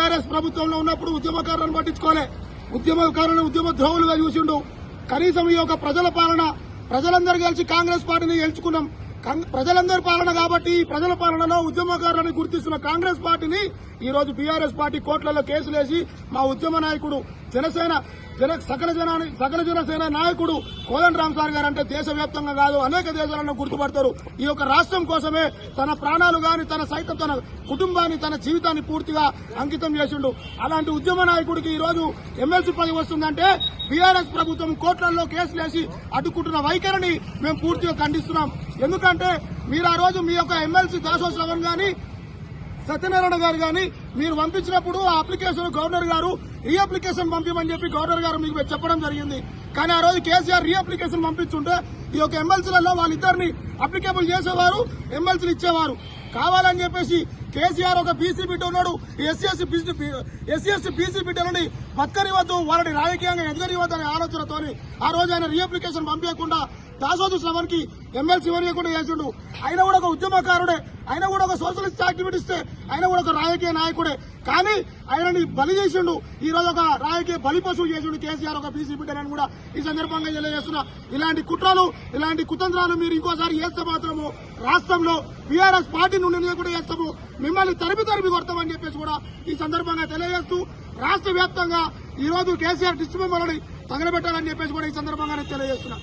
TRS ప్రభుత్వంలో ఉన్నప్పుడు ఉద్యమకారులను పట్టించుకోలే, ఉద్యమకారులను ఉద్యమ ద్రోహులుగా చూసిండు. కనీసం ఈ యొక్క ప్రజల పాలన, ప్రజలందరూ కలిసి కాంగ్రెస్ పార్టీని గెలుచుకున్నాం. ప్రజలందరి పాలన కాబట్టి ఈ ప్రజల పాలనలో ఉద్యమకారులను గుర్తిస్తున్న కాంగ్రెస్ పార్టీని ఈ రోజు బీఆర్ఎస్ పార్టీ కోర్టులలో కేసులేసి మా ఉద్యమ నాయకుడు సకల జనసేన నాయకుడు కోదండరామ్ సార్ గారు అంటే దేశవ్యాప్తంగా కాదు అనేక దేశాలను గుర్తుపడతారు. ఈ యొక్క రాష్ట్రం కోసమే తన ప్రాణాలు గాని సైతం తన కుటుంబాన్ని తన జీవితాన్ని పూర్తిగా అంకితం చేసిండు. అలాంటి ఉద్యమ నాయకుడికి ఈ రోజు ఎమ్మెల్సీ పదవి వస్తుందంటే బీఆర్ఎస్ ప్రభుత్వం కోర్టులలో కేసులేసి అడ్డుకుంటున్న వైఖరిని మేము పూర్తిగా ఖండిస్తున్నాం. ఎందుకంటే మీరు ఆ రోజు మీ యొక్క ఎమ్మెల్సీ దాసో శ్రవణ్ గాని సత్యనారాయణ గారు గాని మీరు పంపించినప్పుడు ఆ అప్లికేషన్ గవర్నర్ గారు రీ అప్లికేషన్ పంపించమని చెప్పి గవర్నర్ గారు మీకు చెప్పడం జరిగింది. కానీ ఆ రోజు కేసీఆర్ రీ అప్లికేషన్ పంపించుంటే ఈ యొక్క ఎమ్మెల్సీలలో వాళ్ళిద్దరిని అప్లికేబుల్ చేసేవారు, ఎమ్మెల్సీలు ఇచ్చేవారు. కావాలని చెప్పేసి కేసీఆర్ ఒక బీసీ బిడ్డ ఉన్నాడు, ఎస్సీ బీసీ బిడ్డలని బతకనివద్దు, వాళ్ళని రాజకీయంగా ఎదగనివద్దు అనే ఆలోచనతో ఆ రోజు ఆయన రీ అప్లికేషన్ పంపించకుండా దాసోజు శ్రవణ్ కి ఎమ్మెల్సీ ఇవ్వకుండా చేసిండు. ఆయన కూడా ఒక ఉద్యమకారుడే, ఆయన కూడా ఒక సోషలిస్ట్ యాక్టివిటిస్టే, ఆయన కూడా ఒక రాజకీయ నాయకుడే. కానీ ఆయనని బలి చేసిండు. ఈ రోజు ఒక రాజకీయ బలి పశువు చేసిండు కేసీఆర్ ఒక బీసీ బిడ్డని కూడా ఈ సందర్భంగా తెలియజేస్తున్నా. ఇలాంటి కుట్రలు, ఇలాంటి కుతంత్రాలు మీరు ఇంకోసారి చేస్తే మాత్రము రాష్ట్రంలో బీఆర్ఎస్ పార్టీ నుండి కూడా చేస్తాము, మిమ్మల్ని తరిమి కొడతామని చెప్పేసి కూడా ఈ సందర్భంగా తెలియజేస్తూ రాష్ట్ర వ్యాప్తంగా ఈ రోజు కేసీఆర్ డిస్ట్రిబ్యూట్ తగలబెట్టాలని చెప్పేసి కూడా ఈ సందర్భంగానే తెలియజేస్తున్నా.